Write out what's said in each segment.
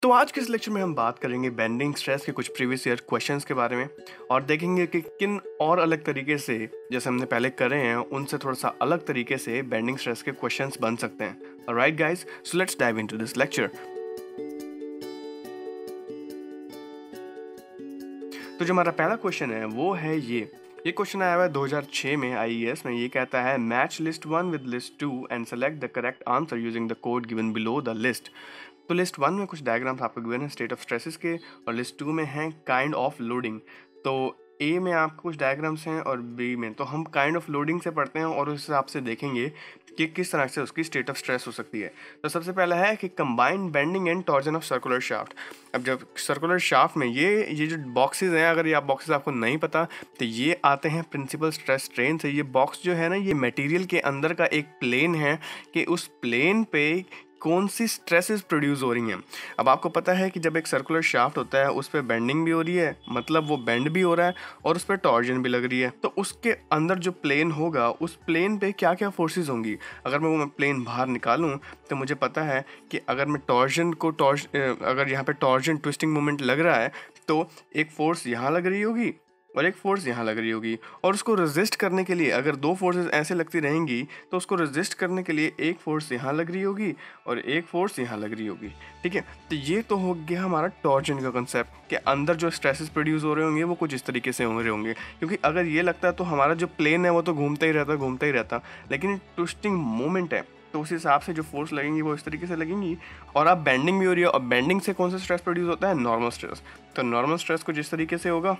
तो आज के इस लेक्चर में हम बात करेंगे बेंडिंग स्ट्रेस के कुछ प्रीवियस ईयर क्वेश्चंस के बारे में और देखेंगे कि किन और अलग तरीके से जैसे हमने पहले करे हैं उनसे थोड़ा सा अलग तरीके से बेंडिंग स्ट्रेस के क्वेश्चंस बन सकते हैं। Alright guys, so let's dive into this lecture. तो जो हमारा पहला क्वेश्चन है वो है ये क्वेश्चन आया हुआ है 2006 में आईईएस में। ये कहता है match list 1 with list 2 and select the correct answer using the code given below the list. तो लिस्ट 1 में कुछ डायग्राम्स आपको गिवन है स्टेट ऑफ स्ट्रेसेस के और लिस्ट 2 में है काइंड ऑफ लोडिंग। तो ए में आपको कुछ डायग्राम्स हैं और बी में तो हम काइंड ऑफ लोडिंग से पढ़ते हैं और उस हिसाब से देखेंगे कि किस तरह से उसकी स्टेट ऑफ स्ट्रेस हो सकती है। तो सबसे पहला है कि combined bending and torsion of circular shaft. अब जब सर्कुलर शाफ्ट में ये जो बॉक्सेस हैं, अगर ये आप बॉक्सेस आपको नहीं पता तो ये आते हैं प्रिंसिपल स्ट्रेस स्ट्रेन से। ये बॉक्स जो है ना, ये मटेरियल के अंदर का एक प्लेन है कि उस प्लेन पे कौन सी स्ट्रेसेस प्रोड्यूस हो रही हैं। अब आपको पता है कि जब एक सर्कुलर शाफ्ट होता है उस पर बेंडिंग भी हो रही है, मतलब वो बेंड भी हो रहा है और उस पर टॉर्जन भी लग रही है। तो उसके अंदर जो प्लेन होगा उस प्लेन पे क्या क्या फोर्सेस होंगी। अगर मैं प्लेन बाहर निकालूं तो मुझे पता है कि अगर मैं अगर यहाँ पे टॉर्जन ट्विस्टिंग मोमेंट लग रहा है तो एक फोर्स यहाँ लग रही होगी और एक फोर्स यहाँ लग रही होगी, और उसको रेजिस्ट करने के लिए अगर दो फोर्सेस ऐसे लगती रहेंगी तो उसको रेजिस्ट करने के लिए एक फोर्स यहाँ लग रही होगी और एक फोर्स यहाँ लग रही होगी। ठीक है, तो ये तो हो गया हमारा टॉर्जन का कंसेप्ट के अंदर जो स्ट्रेसेस प्रोड्यूस हो रहे होंगे वो कुछ इस तरीके से हो रहे होंगे। क्योंकि अगर ये लगता है तो हमारा जो प्लेन है वो तो घूमता ही रहता, लेकिन ट्विस्टिंग मोमेंट है तो उस हिसाब से जो फोर्स लगेंगी वो इस तरीके से लगेंगी। और अब बेंडिंग भी हो रही है और बेंडिंग से कौन सा स्ट्रेस प्रोड्यूस होता है, नॉर्मल स्ट्रेस। तो नॉर्मल स्ट्रेस कुछ इस तरीके से होगा।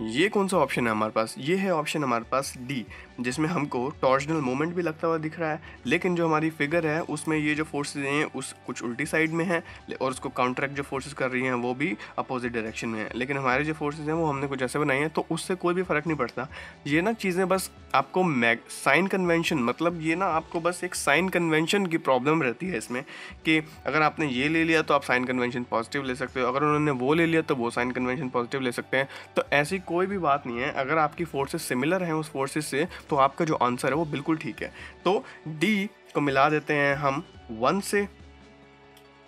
ये कौन सा ऑप्शन है हमारे पास, ये है ऑप्शन हमारे पास डी, जिसमें हमको टॉर्जनल मोमेंट भी लगता हुआ दिख रहा है, लेकिन जो हमारी फिगर है उसमें ये जो फोर्सेस हैं उस कुछ उल्टी साइड में है और उसको काउंटरैक्ट जो फोर्सेस कर रही हैं वो भी अपोजिट डायरेक्शन में है। लेकिन हमारे जो फोर्सेस हैं वो हमने कुछ ऐसे बनाए हैं तो उससे कोई भी फर्क नहीं पड़ता। ये ना चीज़ें बस आपको साइन कन्वेंशन, मतलब ये ना आपको बस एक साइन कन्वेंशन की प्रॉब्लम रहती है इसमें कि अगर आपने ये ले लिया तो आप साइन कन्वेंशन पॉजिटिव ले सकते हो, अगर उन्होंने वो ले लिया तो वो साइन कन्वेंशन पॉजिटिव ले सकते हैं। तो ऐसी कोई भी बात नहीं है, अगर आपकी फोर्सेस सिमिलर हैं उस फोर्सेस से तो आपका जो आंसर है वो बिल्कुल ठीक है। तो डी को मिला देते हैं हम 1 से।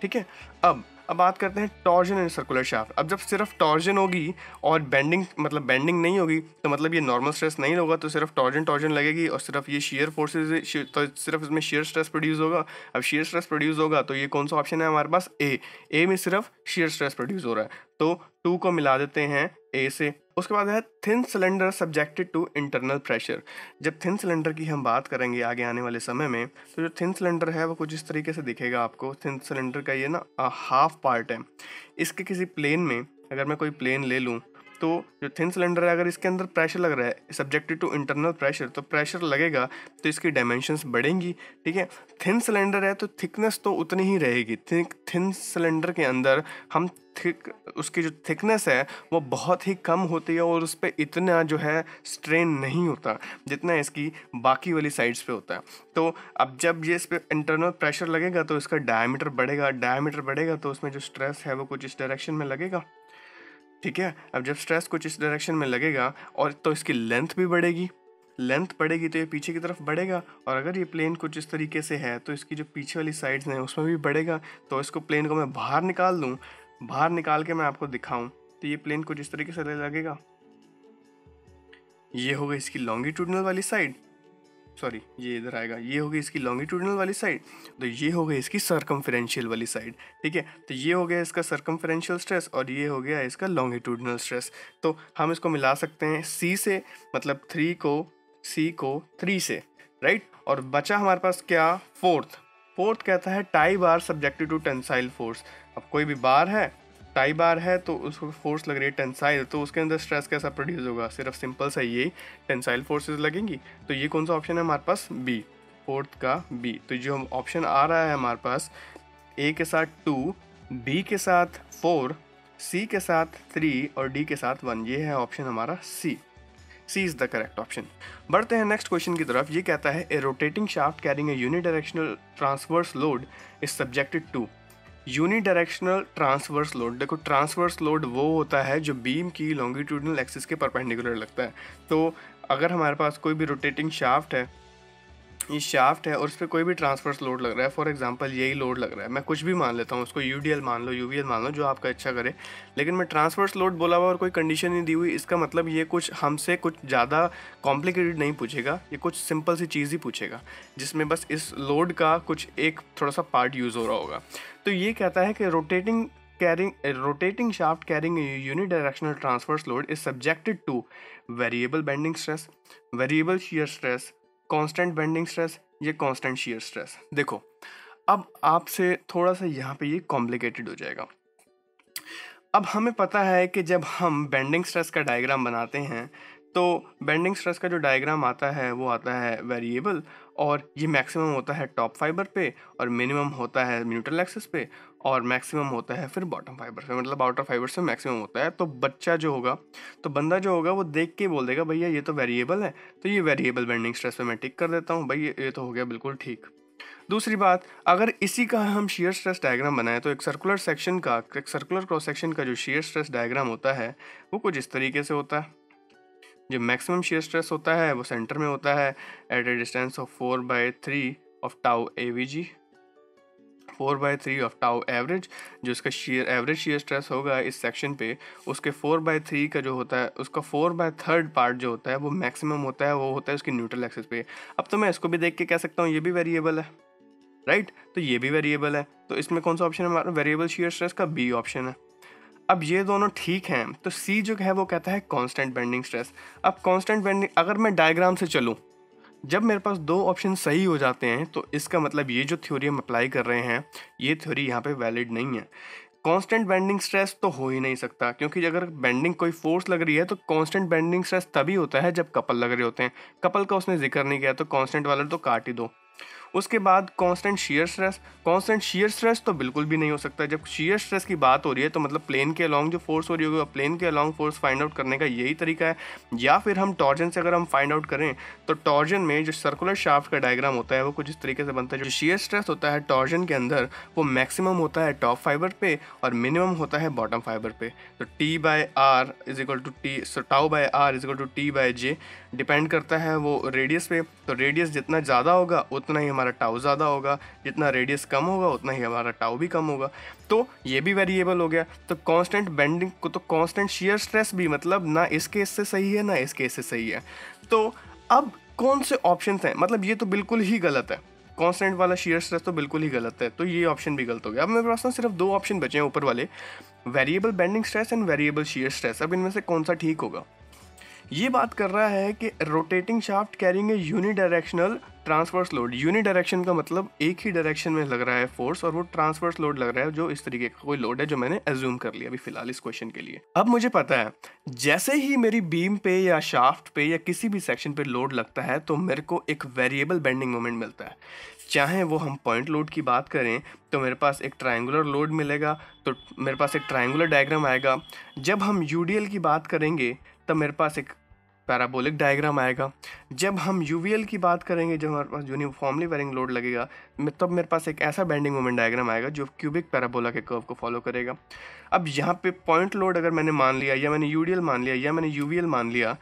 ठीक है, अब बात करते हैं टॉर्जन एंड सर्कुलर शाफ्ट। अब जब सिर्फ टॉर्जन होगी और बेंडिंग नहीं होगी तो मतलब ये नॉर्मल स्ट्रेस नहीं होगा, तो सिर्फ टॉर्जन लगेगी और सिर्फ ये शेयर फोर्सेस, तो सिर्फ इसमें शेयर स्ट्रेस प्रोड्यूस होगा। अब शेयर स्ट्रेस प्रोड्यूस होगा तो ये कौन सा ऑप्शन है हमारे पास, ए में सिर्फ शेयर स्ट्रेस प्रोड्यूस हो रहा है, तो 2 को मिला देते हैं ए से। उसके बाद है thin cylinder subjected to internal pressure. जब थिन सिलेंडर की हम बात करेंगे आगे आने वाले समय में तो जो थिन सिलेंडर है वो कुछ इस तरीके से दिखेगा आपको। थिन सिलेंडर का ये ना हाफ पार्ट है। इसके किसी प्लेन में अगर मैं कोई प्लेन ले लूँ तो जो थिन सिलेंडर है अगर इसके अंदर प्रेशर लग रहा है सब्जेक्टेड टू इंटरनल प्रेशर, तो प्रेशर लगेगा तो इसकी डायमेंशंस बढ़ेंगी। ठीक है, थिन सिलेंडर है तो थिकनेस तो उतनी ही रहेगी। थिन सिलेंडर के अंदर हम उसकी जो थिकनेस है वो बहुत ही कम होती है और उस पर इतना जो है स्ट्रेन नहीं होता जितना इसकी बाकी वाली साइड्स पे होता है। तो अब जब ये इस पर इंटरनल प्रेशर लगेगा तो इसका डायमीटर बढ़ेगा तो उसमें जो स्ट्रेस है वो कुछ इस डायरेक्शन में लगेगा। ठीक है, अब जब स्ट्रेस कुछ इस डायरेक्शन में लगेगा और तो इसकी लेंथ बढ़ेगी तो ये पीछे की तरफ बढ़ेगा, और अगर ये प्लेन कुछ इस तरीके से है तो इसकी जो पीछे वाली साइड्स हैं उसमें भी बढ़ेगा। तो इसको प्लेन को मैं बाहर निकाल दूँ, बाहर निकाल के मैं आपको दिखाऊं तो ये प्लेन कुछ इस तरीके से लगेगा। ये होगा इसकी लॉन्गिट्यूडनल वाली साइड, सॉरी ये इधर आएगा, ये होगी इसकी लॉन्गिट्यूडनल वाली साइड, तो ये हो गई इसकी सर्कमफेरेंशियल वाली साइड। ठीक है, तो ये हो गया इसका सर्कमफेरेंशियल स्ट्रेस और ये हो गया इसका लॉन्गिट्यूडनल स्ट्रेस। तो हम इसको मिला सकते हैं सी से, मतलब सी को 3 से, राइट। और बचा हमारे पास क्या, फोर्थ कहता है tie bar subjected to tensile force. अब कोई भी बार है, टाई बार है तो उसको फोर्स लग रही है टेंसाइल, तो उसके अंदर स्ट्रेस कैसा प्रोड्यूस होगा, सिर्फ सिंपल सा ये टेंसाइल फोर्सेस लगेंगी। तो ये कौन सा ऑप्शन है हमारे पास, बी, फोर्थ का बी। तो जो ऑप्शन आ रहा है हमारे पास ए के साथ 2, बी के साथ 4, सी के साथ 3 और डी के साथ 1, ये है ऑप्शन हमारा C is the correct option. बढ़ते हैं नेक्स्ट क्वेश्चन की तरफ। ये कहता है a rotating shaft carrying a unidirectional transverse load is subjected to. Unidirectional transverse load, देखो ट्रांसवर्स लोड वो होता है जो बीम की लॉन्गिट्यूडनल एक्सिस के परपेंडिकुलर लगता है। तो अगर हमारे पास कोई भी रोटेटिंग शाफ्ट है ये शाफ्ट है और उस पर कोई भी ट्रांसवर्स लोड लग रहा है, फॉर एग्जांपल यही लोड लग रहा है, मैं कुछ भी मान लेता हूँ उसको, यूडीएल मान लो, यूवीएल मान लो, जो आपका इच्छा करे, लेकिन मैं ट्रांसवर्स लोड बोला हुआ और कोई कंडीशन नहीं दी हुई, इसका मतलब ये कुछ हमसे कुछ ज़्यादा कॉम्प्लिकेटेड नहीं पूछेगा, ये कुछ सिंपल सी चीज़ ही पूछेगा जिसमें बस इस लोड का कुछ एक थोड़ा सा पार्ट यूज़ हो रहा होगा। तो ये कहता है कि rotating shaft carrying a unidirectional transverse load is subjected to variable bending stress, variable shear stress, constant bending stress, ये कांस्टेंट शियर स्ट्रेस। देखो अब आपसे थोड़ा सा यहाँ पे ये कॉम्प्लिकेटेड हो जाएगा। अब हमें पता है कि जब हम बेंडिंग स्ट्रेस का डायग्राम बनाते हैं तो बेंडिंग स्ट्रेस का जो डायग्राम आता है वो आता है वेरिएबल, और ये मैक्सिमम होता है टॉप फाइबर पे और मिनिमम होता है न्यूट्रल एक्सिस पे और मैक्सिमम होता है फिर बॉटम फाइबर पे, मतलब आउटर फाइबर से मैक्सिमम होता है। तो बच्चा जो होगा, तो बंदा जो होगा वो देख के बोल देगा भैया ये तो वेरिएबल है, तो ये वेरिएबल बेंडिंग स्ट्रेस पे मैं टिक कर देता हूँ, भाई ये तो हो गया बिल्कुल ठीक। दूसरी बात, अगर इसी का हम शियर स्ट्रेस डायग्राम बनाएं तो एक सर्कुलर क्रॉस सेक्शन का जो शियर स्ट्रेस डायग्राम होता है वो कुछ इस तरीके से होता है। जो मैक्सिमम शियर स्ट्रेस होता है वो सेंटर में होता है at a distance of 4/3 of tau AVG, 4/3 of tau average. जो इसका एवरेज शियर स्ट्रेस होगा इस सेक्शन पे, उसके 4/3 का जो होता है, उसका 4/3 पार्ट जो होता है वो मैक्सिमम होता है, वो होता है उसकी न्यूट्रल एक्सिस पे। अब तो मैं इसको भी देख के कह सकता हूँ ये भी वेरिएबल है, राइट? तो ये भी वेरिएबल है, तो इसमें कौन सा ऑप्शन है हमारा? वेरिएबल शियर स्ट्रेस का बी ऑप्शन है। अब ये दोनों ठीक हैं, तो सी जो है वो कहता है कांस्टेंट बेंडिंग स्ट्रेस। अब कांस्टेंट बेंडिंग, अगर मैं डायग्राम से चलूँ, जब मेरे पास दो ऑप्शन सही हो जाते हैं तो इसका मतलब ये जो थ्योरी हम अप्लाई कर रहे हैं ये थ्योरी यहाँ पे वैलिड नहीं है। कांस्टेंट बेंडिंग स्ट्रेस तो हो ही नहीं सकता, क्योंकि अगर बेंडिंग कोई फोर्स लग रही है तो कांस्टेंट बेंडिंग स्ट्रेस तभी होता है जब कपल लग रहे होते हैं। कपल का उसने जिक्र नहीं किया तो कांस्टेंट वाला तो काट ही दो। उसके बाद कांस्टेंट शियर स्ट्रेस तो बिल्कुल भी नहीं हो सकता। जब शियर स्ट्रेस की बात हो रही है तो मतलब प्लेन के अलॉन्ग जो फोर्स हो रही होगी, प्लेन के अलॉन्ग फोर्स फाइंड आउट करने का यही तरीका है। या फिर हम टॉर्जन से अगर हम फाइंड आउट करें तो टॉर्जन में जो सर्कुलर शाफ्ट का डायग्राम होता है वो कुछ इस तरीके से बनता है। जो शियर स्ट्रेस होता है टॉर्जन के अंदर वो मैक्सिमम होता है टॉप फाइबर पे और मिनिमम होता है बॉटम फाइबर पे। तो T/R is equal to T, τ/R is equal to T/J depend करता है वो रेडियस पे। तो रेडियस जितना ज़्यादा होगा उतना ही हमारा टाउ ज़्यादा होगा, जितना रेडियस कम होगा उतना ही हमारा टाउ भी कम होगा। तो ये भी वेरिएबल हो गया। तो कांस्टेंट बेंडिंग को तो कांस्टेंट शियर स्ट्रेस भी मतलब ना इस केस से सही है ना इस केस से सही है। तो अब कौन से ऑप्शन हैं, मतलब ये तो बिल्कुल ही गलत है, कांस्टेंट वाला शियर स्ट्रेस तो बिल्कुल ही गलत है, तो ये ऑप्शन भी गलत हो गया। अब मेरे पास ना सिर्फ दो ऑप्शन बचे हैं ऊपर वाले, variable bending stress and variable shear stress. अब इनमें से कौन सा ठीक होगा? ये बात कर रहा है कि rotating shaft carrying a unidirectional transverse load. यूनिडायरेक्शन का मतलब एक ही डायरेक्शन में लग रहा है फोर्स, और वो ट्रांसवर्स लोड लग रहा है जो इस तरीके का कोई लोड है जो मैंने एज्यूम कर लिया अभी फिलहाल इस क्वेश्चन के लिए। अब मुझे पता है जैसे ही मेरी बीम पे या शाफ्ट पे या किसी भी सेक्शन पे लोड लगता है तो मेरे को एक वेरिएबल बेंडिंग मोमेंट मिलता है। चाहे वो हम पॉइंट लोड की बात करें तो मेरे पास एक ट्रायंगुलर लोड मिलेगा, तो मेरे पास एक ट्रायंगुलर डायग्राम आएगा। जब हम यूडीएल की बात करेंगे तब मेरे पास एक पैराबोलिक डायग्राम आएगा। जब हम यूवीएल की बात करेंगे, जब हमारे पास यूनिफॉर्मली वेरिंग लोड लगेगा, तब मेरे पास एक ऐसा बेंडिंग मोमेंट डायग्राम आएगा जो क्यूबिक पैराबोला के कर्व को फॉलो करेगा। अब यहाँ पे पॉइंट लोड अगर मैंने मान लिया या मैंने यूडीएल मान लिया या मैंने यूवीएल मान लिया,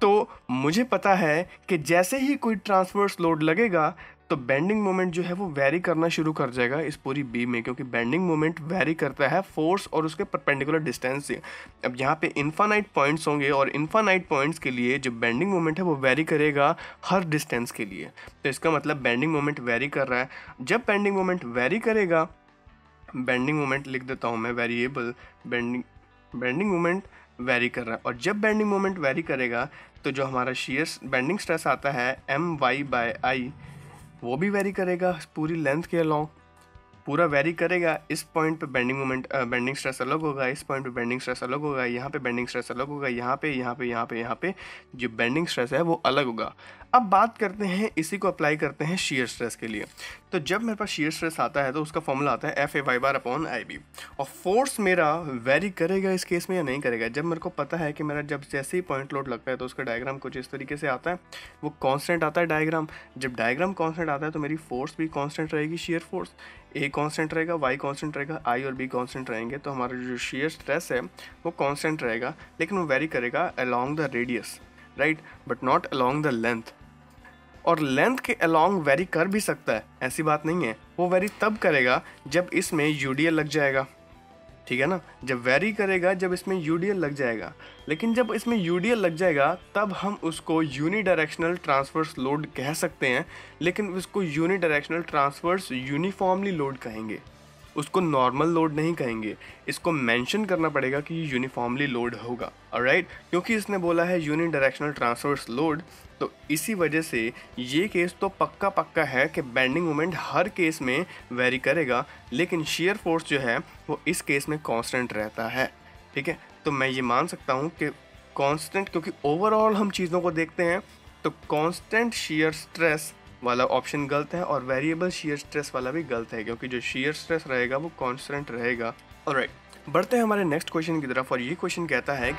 तो मुझे पता है कि जैसे ही कोई ट्रांसवर्स लोड लगेगा तो बेंडिंग मोमेंट जो है वो वेरी करना शुरू कर जाएगा इस पूरी बीम में, क्योंकि बेंडिंग मोमेंट वेरी करता है फोर्स और उसके परपेंडिकुलर डिस्टेंस से। अब यहाँ पे इनफाइनाइट पॉइंट्स होंगे और इनफाइनाइट पॉइंट्स के लिए जो बेंडिंग मोमेंट है वो वेरी करेगा हर डिस्टेंस के लिए। तो इसका मतलब बेंडिंग मोमेंट वेरी कर रहा है। जब बेंडिंग मोमेंट वेरी करेगा, बेंडिंग मोमेंट लिख देता हूँ मैं वेरिएबल बेंडिंग मोमेंट वेरी कर रहा है, और जब बेंडिंग मोमेंट वेरी करेगा तो जो हमारा शियर बेंडिंग स्ट्रेस आता है My/I वो भी वेरी करेगा पूरी लेंथ के अलॉन्ग, पूरा वेरी करेगा। इस पॉइंट पे बेंडिंग स्ट्रेस अलग होगा, इस पॉइंट पे बेंडिंग स्ट्रेस अलग होगा, यहाँ पे बेंडिंग स्ट्रेस अलग होगा, यहाँ पे जो बेंडिंग स्ट्रेस है वो अलग होगा। अब बात करते हैं, इसी को अप्लाई करते हैं शियर स्ट्रेस के लिए। तो जब मेरे पास शियर स्ट्रेस आता है तो उसका फॉर्मूला आता है FA//IB, और फोर्स मेरा वेरी करेगा इस केस में या नहीं करेगा। जब मेरे को पता है कि मेरा जब जैसे ही पॉइंट लोड लगता है तो उसका डायग्राम कुछ इस तरीके से आता है, वो कांस्टेंट आता है डायग्राम। जब डायग्राम कांस्टेंट आता है तो मेरी फोर्स भी कांस्टेंट रहेगी, शियर फोर्स A कांस्टेंट रहेगा, Y कांस्टेंट रहेगा, I और B कांस्टेंट रहेंगे। तो हमारा जो शियर स्ट्रेस है वो कांस्टेंट रहेगा, लेकिन वो वेरी करेगा along the radius, right, but not along the length. और लेंथ के अलोंग वेरी कर भी सकता है, ऐसी बात नहीं है। वो वेरी तब करेगा जब इसमें यूडीएल लग जाएगा, ठीक है ना, जब वेरी करेगा जब इसमें यूडीएल लग जाएगा। लेकिन जब इसमें यूडीएल लग जाएगा तब हम उसको यूनिडायरेक्शनल ट्रांसवर्स लोड कह सकते हैं, लेकिन उसको यूनिडायरेक्शनल ट्रांसवर्स यूनिफॉर्मली लोड कहेंगे, उसको नॉर्मल लोड नहीं कहेंगे। इसको मेंशन करना पड़ेगा कि ये यूनिफॉर्मली लोड होगा, ऑलराइट, क्योंकि इसने बोला है यूनिडायरेक्शनल ट्रांसवर्स लोड। तो इसी वजह से ये केस तो पक्का पक्का है कि बेंडिंग मोमेंट हर केस में वेरी करेगा, लेकिन शियर फोर्स जो है वो इस केस में कांस्टेंट रहता है, ठीक है। तो मैं ये मान सकता हूँ कि कांस्टेंट, क्योंकि ओवरऑल हम चीज़ों को देखते हैं तो कांस्टेंट शियर स्ट्रेस वाला ऑप्शन गलत है और वेरिएबल शियर स्ट्रेस वाला भी गलत है, क्योंकि जो शियर स्ट्रेस रहेगा वो कांस्टेंट रहेगा। ऑलराइट, बढ़ते हैं हमारे नेक्स्ट क्वेश्चन की तरफ और ये क्वेश्चन कहता है